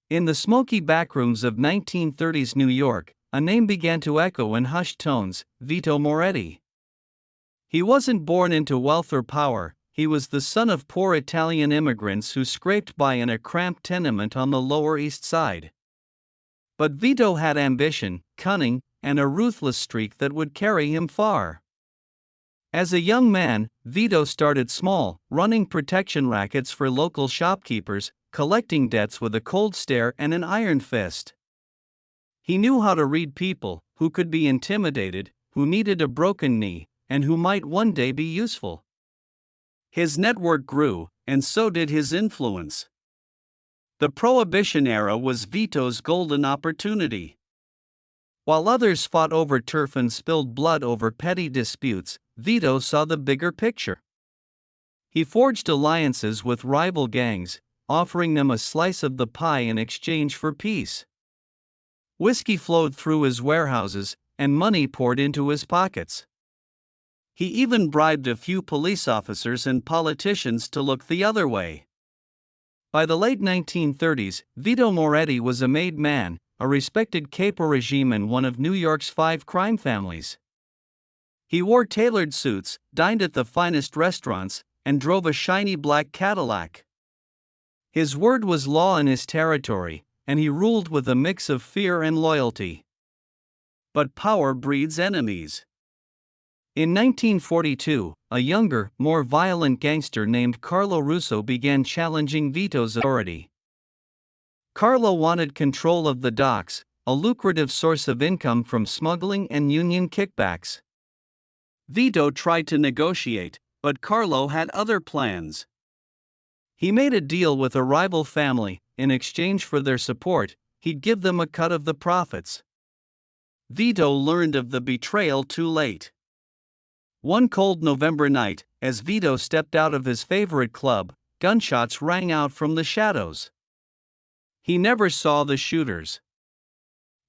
In the smoky backrooms of 1930s New York, a name began to echo in hushed tones: Vito Moretti. He wasn't born into wealth or power, he was the son of poor Italian immigrants who scraped by in a cramped tenement on the Lower East Side. But Vito had ambition, cunning, and a ruthless streak that would carry him far. As a young man, Vito started small, running protection rackets for local shopkeepers, collecting debts with a cold stare and an iron fist. He knew how to read people, who could be intimidated, who needed a broken knee, and who might one day be useful. His network grew, and so did his influence. The Prohibition era was Vito's golden opportunity. While others fought over turf and spilled blood over petty disputes, Vito saw the bigger picture. He forged alliances with rival gangs, offering them a slice of the pie in exchange for peace. Whiskey flowed through his warehouses, and money poured into his pockets. He even bribed a few police officers and politicians to look the other way. By the late 1930s, Vito Moretti was a made man, a respected capo regime in one of New York's 5 crime families. He wore tailored suits, dined at the finest restaurants, and drove a shiny black Cadillac. His word was law in his territory, and he ruled with a mix of fear and loyalty. But power breeds enemies. In 1942, a younger, more violent gangster named Carlo Russo began challenging Vito's authority. Carlo wanted control of the docks, a lucrative source of income from smuggling and union kickbacks. Vito tried to negotiate, but Carlo had other plans. He made a deal with a rival family. In exchange for their support, he'd give them a cut of the profits. Vito learned of the betrayal too late. One cold November night, as Vito stepped out of his favorite club, gunshots rang out from the shadows. He never saw the shooters.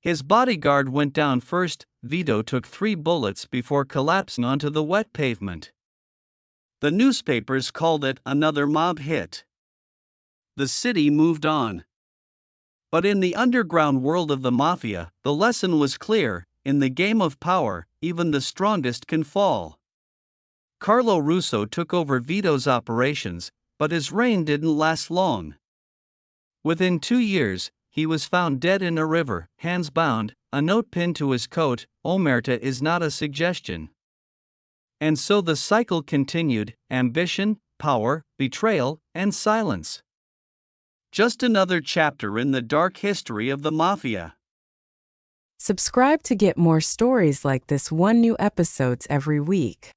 His bodyguard went down first. Vito took 3 bullets before collapsing onto the wet pavement. The newspapers called it another mob hit. The city moved on. But in the underground world of the mafia, the lesson was clear: in the game of power, even the strongest can fall. Carlo Russo took over Vito's operations, but his reign didn't last long. Within 2 years, he was found dead in a river, hands bound, a note pinned to his coat: "Omerta is not a suggestion." And so the cycle continued: ambition, power, betrayal, and silence. Just another chapter in the dark history of the mafia. Subscribe to get more stories like this. One new episodes every week.